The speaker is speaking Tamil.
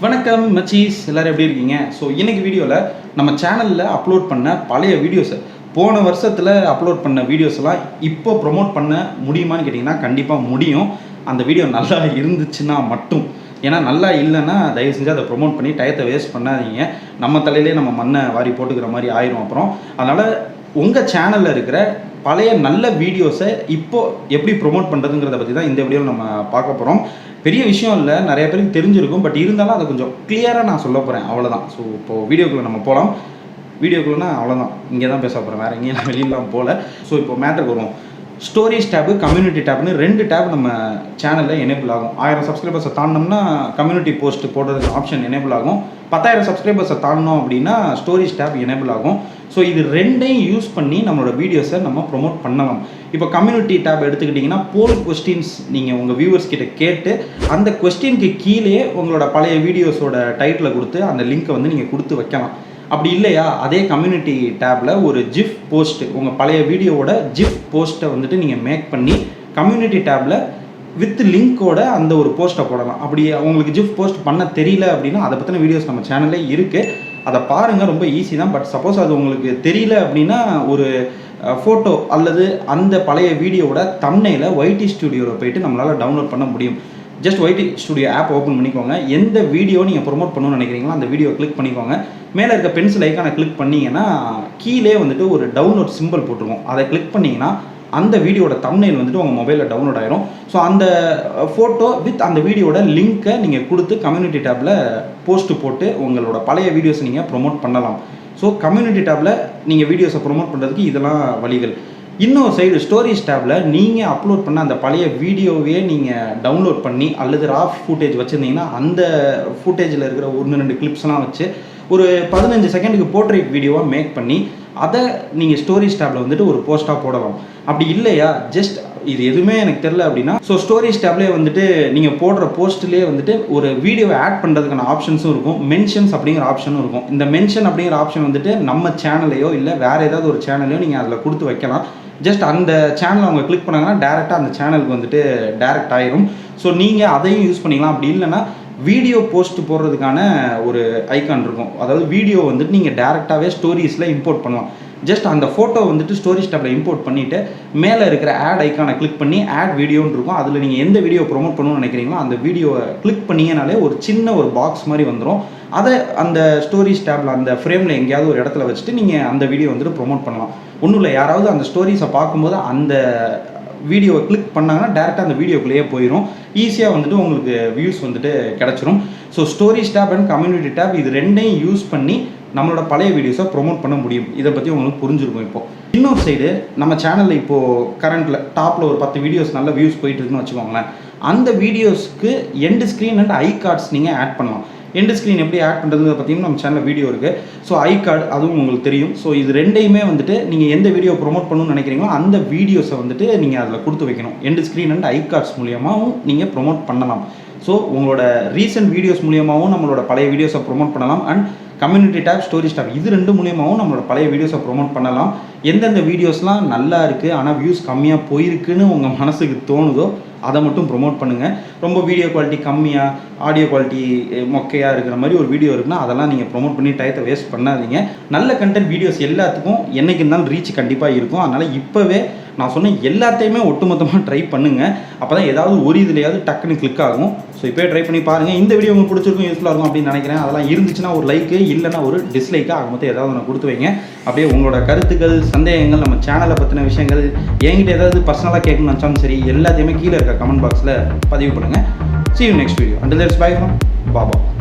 வணக்கம் மச்சீஸ், எல்லோரும் எப்படி இருக்கீங்க? ஸோ இன்றைக்கி வீடியோவில் நம்ம சேனலில் அப்லோட் பண்ண பழைய வீடியோஸை போன வருஷத்தில் அப்லோட் பண்ண வீடியோஸ்லாம் இப்போ ப்ரொமோட் பண்ண முடியுமான்னு கேட்டிங்கன்னா கண்டிப்பாக முடியும். அந்த வீடியோ நல்லா இருந்துச்சுன்னா மட்டும். ஏன்னா நல்லா இல்லைன்னா தயவு செஞ்சு அதை ப்ரொமோட் பண்ணி டயத்தை வேஸ்ட் பண்ணாதீங்க. நம்ம தலையிலே நம்ம மண்ணை வாரி போட்டுக்கிற மாதிரி ஆயிரும் அப்புறம். அதனால் உங்கள் சேனலில் இருக்கிற பழைய நல்ல வீடியோஸை இப்போது எப்படி ப்ரொமோட் பண்ணுறதுங்கிறத பற்றி தான் இந்த வீடியோவில் நம்ம பார்க்க போகிறோம். பெரிய விஷயம் இல்லை, நிறைய பேருக்கு தெரிஞ்சிருக்கும். பட் இருந்தாலும் அதை கொஞ்சம் கிளியராக நான் சொல்ல போகிறேன், அவ்வளோதான். ஸோ இப்போது வீடியோக்குள்ளே நம்ம போகலாம். வீடியோக்குள்ளேனா அவ்வளோதான், இங்கே தான் பேச போகிறேன், வேறு எங்கேயும் நான் வெளியிலாம் போகல. ஸோ இப்போ மேட்டருக்கு வருவோம். ஸ்டோரேஜ் டேபு, கம்யூனிட்டி டேப்னு 2 டேப் நம்ம சேனலில் எனேபிள் ஆகும். 1000 சப்ஸ்கிரைபர்ஸை தாண்டினோம்னா கம்யூனிட்டி போஸ்ட் போடுறதுக்கு ஆப்ஷன் எனேபிள் ஆகும். 10,000 சப்ஸ்கிரைபர்ஸை தாண்டினோம் அப்படின்னா ஸ்டோரேஜ் டேப் எனேபிள் ஆகும். ஸோ இது ரெண்டையும் யூஸ் பண்ணி நம்மளோட வீடியோஸை நம்ம ப்ரொமோட் பண்ணலாம். இப்போ கம்யூனிட்டி டேப் எடுத்துக்கிட்டிங்கன்னா போல் கொஸ்டின்ஸ் நீங்கள் உங்கள் வியூவர்ஸ் கிட்ட கேட்டு அந்த கொஸ்டினுக்கு கீழே உங்களோட பழைய வீடியோஸோட டைட்டிலை கொடுத்து அந்த லிங்க்கை வந்து நீங்கள் கொடுத்து வைக்கலாம். அப்படி இல்லையா, அதே கம்யூனிட்டி டேப்பில் ஒரு ஜிஃப் போஸ்ட், உங்கள் பழைய வீடியோவோட ஜிஃப் போஸ்ட்டை வந்துட்டு நீங்கள் மேக் பண்ணி கம்யூனிட்டி டேப்பில் வித் லிங்க்கோட அந்த ஒரு போஸ்ட்டை போடலாம். அப்படி உங்களுக்கு ஜிஃப் போஸ்ட் பண்ண தெரியல அப்படின்னா அதை பற்றின வீடியோஸ் நம்ம சேனல்லே இருக்குது, அதை பாருங்கள், ரொம்ப ஈஸி தான். பட் சப்போஸ் அது உங்களுக்கு தெரியல அப்படின்னா ஒரு ஃபோட்டோ அல்லது அந்த பழைய வீடியோவோட தம்ப்நெயிலை ஒய்டி ஸ்டுடியோவில் போய்ட்டு நம்மளால் டவுன்லோட் பண்ண முடியும். Just YT studio app open பண்ணிக்கோங்க. எந்த வீடியோ நீங்கள் ப்ரொமோட் பண்ணணும்னு நினைக்கிறீங்களோ அந்த வீடியோ கிளிக் பண்ணிக்கோங்க. மேலே இருக்க பென்சில் ஐக்கானை கிளிக் பண்ணிங்கன்னா கீழே வந்துட்டு ஒரு டவுன்லோட் சிம்பிள் போட்டிருக்கோம். அதை கிளிக் பண்ணிங்கன்னா அந்த வீடியோட தம்ப்நெயில் வந்துட்டு உங்கள் மொபைலில் டவுன்லோட் ஆயிரும். ஸோ அந்த ஃபோட்டோ வித் அந்த வீடியோட லிங்க்கை நீங்கள் கொடுத்து கம்யூனிட்டி டேப்பில் போஸ்ட்டு போட்டு உங்களோட பழைய வீடியோஸை நீங்கள் ப்ரொமோட் பண்ணலாம். ஸோ கம்யூனிட்டி டேப்பில் நீங்கள் வீடியோஸை ப்ரொமோட் பண்ணுறதுக்கு இதெல்லாம் வழிகள். இன்னொரு சைடு ஸ்டோரேஜ் டேப்பில் நீங்கள் அப்லோட் பண்ண அந்த பழைய வீடியோவே நீங்கள் டவுன்லோட் பண்ணி அல்லது ரா ஃபுட்டேஜ் வச்சுருந்தீங்கன்னா அந்த ஃபுட்டேஜில் இருக்கிற 1-2 கிளிப்ஸ்லாம் வச்சு ஒரு 15 செகண்டுக்கு போர்ட்ரேட் வீடியோவாக மேக் பண்ணி அதை நீங்கள் ஸ்டோரேஜ் டேப்பில் வந்துட்டு ஒரு போஸ்ட்டாக போடலாம். அப்படி இல்லையா, ஜஸ்ட் இது எதுவுமே எனக்கு தெரில அப்படின்னா ஸோ ஸ்டோரேஜ் டேப்லேயே வந்துட்டு நீங்கள் போடுற போஸ்ட்லேயே வந்துட்டு ஒரு வீடியோவை ஆட் பண்ணுறதுக்கான ஆப்ஷன்ஸும் இருக்கும், மென்ஷன்ஸ் அப்படிங்கிற ஆப்ஷனும் இருக்கும். இந்த மென்ஷன் அப்படிங்கிற ஆப்ஷன் வந்துட்டு நம்ம சேனலையோ இல்லை வேறு ஏதாவது ஒரு சேனலையோ நீங்கள் அதில் கொடுத்து வைக்கலாம். ஜஸ்ட் அந்த சேனலை அவங்க கிளிக் பண்ணாங்கன்னா டேரெக்டாக அந்த சேனலுக்கு வந்துட்டு டேரெக்ட் ஆயிரும். ஸோ நீங்கள் அதையும் யூஸ் பண்ணிக்கலாம். அப்படி இல்லைன்னா வீடியோ போஸ்ட் போடுறதுக்கான ஒரு ஐக்கான் இருக்கும். அதாவது வீடியோ வந்துட்டு நீங்கள் டேரெக்டாகவே ஸ்டோரிஸில் இம்போர்ட் பண்ணலாம். ஜஸ்ட் அந்த ஃபோட்டோ வந்துட்டு ஸ்டோரேஜ் டேப்பில் இம்போர்ட் பண்ணிவிட்டு மேலே இருக்கிற ஆட் ஐக்கானை கிளிக் பண்ணி ஆட் வீடியோன்னு இருக்கும். அதில் நீங்கள் எந்த வீடியோ ப்ரொமோட் பண்ணணும்னு நினைக்கிறீங்களோ அந்த வீடியோவை கிளிக் பண்ணிங்கனாலே ஒரு சின்ன ஒரு பாக்ஸ் மாதிரி வந்துடும். அதை அந்த ஸ்டோரேஜ் டேப்பில் அந்த ஃப்ரேமில் எங்கேயாவது ஒரு இடத்துல வச்சுட்டு நீங்கள் அந்த வீடியோ வந்துட்டு ப்ரொமோட் பண்ணலாம். ஒன்றும் இல்லை, யாராவது அந்த ஸ்டோரிஸை பார்க்கும்போது அந்த வீடியோவை கிளிக் பண்ணாங்கன்னா டேரெக்டாக அந்த வீடியோக்குள்ளேயே போயிடும். ஈஸியாக வந்துட்டு உங்களுக்கு வியூஸ் வந்துட்டு கிடச்சிரும். So storage tab and community tab இது ரெண்டையும் யூஸ் பண்ணி நம்மளோட பழைய வீடியோஸை ப்ரொமோட் பண்ண முடியும். இதை பற்றி உங்களுக்கு புரிஞ்சிருக்கும். இப்போது இன்னொரு சைடு நம்ம சேனலில் இப்போது கரண்ட்டில் டாப்பில் ஒரு 10 வீடியோஸ் நல்ல வியூஸ் போயிட்டுருக்குன்னு வச்சுக்கோங்களேன். அந்த வீடியோஸ்க்கு end screen and I cards நீங்கள் ஆட் பண்ணலாம். எண்டு ஸ்க்ரீன் எப்படி ஆட் பண்ணுறதுன்னு பார்த்தீங்கன்னா நம்ம சேனலில் வீடியோ இருக்குது. ஸோ ஐ கார்டு அதுவும் உங்களுக்கு தெரியும். ஸோ இது ரெண்டையுமே வந்துட்டு நீங்கள் எந்த வீடியோ ப்ரொமோட் பண்ணணும்னு நினைக்கிறீங்களோ அந்த வீடியோஸை வந்துட்டு நீங்கள் அதில் கொடுத்து வைக்கணும். End screen and I cards மூலியமாகவும் நீங்கள் ப்ரொமோட் பண்ணலாம். ஸோ உங்களோட ரீசெண்ட் வீடியோஸ் மூலியமாகவும் நம்மளோட பழைய வீடியோஸை ப்ரொமோட் பண்ணலாம். And community tab, storage tab இது 2 மூலியமாகவும் நம்மளோட பழைய வீடியோஸை ப்ரொமோட் பண்ணலாம். எந்தெந்த வீடியோஸ்லாம் நல்லா இருக்குது ஆனால் வியூஸ் கம்மியாக போயிருக்குன்னு உங்கள் மனசுக்கு தோணுதோ அதை மட்டும் ப்ரொமோட் பண்ணுங்கள். ரொம்ப வீடியோ குவாலிட்டி கம்மியாக, ஆடியோ குவாலிட்டி மொக்கையாக இருக்கிற மாதிரி ஒரு வீடியோ இருக்குன்னா அதெல்லாம் நீங்கள் ப்ரொமோட் பண்ணி டயத்தை வேஸ்ட் பண்ணாதீங்க. நல்ல கண்டென்ட் வீடியோஸ் எல்லாத்துக்கும் என்றைக்கு இருந்தாலும் ரீச் கண்டிப்பாக இருக்கும். அதனால் இப்போவே நான் சொன்ன எல்லாத்தையுமே ஒட்டுமொத்தமாக ட்ரை பண்ணுங்கள். அப்போ தான் ஏதாவது ஒரு இதுலையாவது டக்குன்னு கிளிக் ஆகும். ஸோ இப்போயே ட்ரை பண்ணி பாருங்கள். இந்த வீடியோ உங்களுக்கு பிடிச்சிருக்கும், யூஸ்ஃபுல்லாக இருக்கும் அப்படின்னு நினைக்கிறேன். அதெல்லாம் இருந்துச்சுன்னா ஒரு லைக்கு, இல்லைனா ஒரு டிஸ்லைக்காக ஆக மொத்தம் ஏதாவது ஒன்று கொடுத்து வைங்க. அப்படியே உங்களோட கருத்துக்கள், சந்தேகங்கள், நம்ம சேனலை பற்றின விஷயங்கள், என்கிட்ட ஏதாவது பர்சனலாக கேட்கணும்னு நினச்சாலும் சரி, எல்லாத்தையுமே கீழே இருக்க கமெண்ட் பாக்ஸில் பதிவு பண்ணுங்கள். See you next video. Until then, bye from Baba.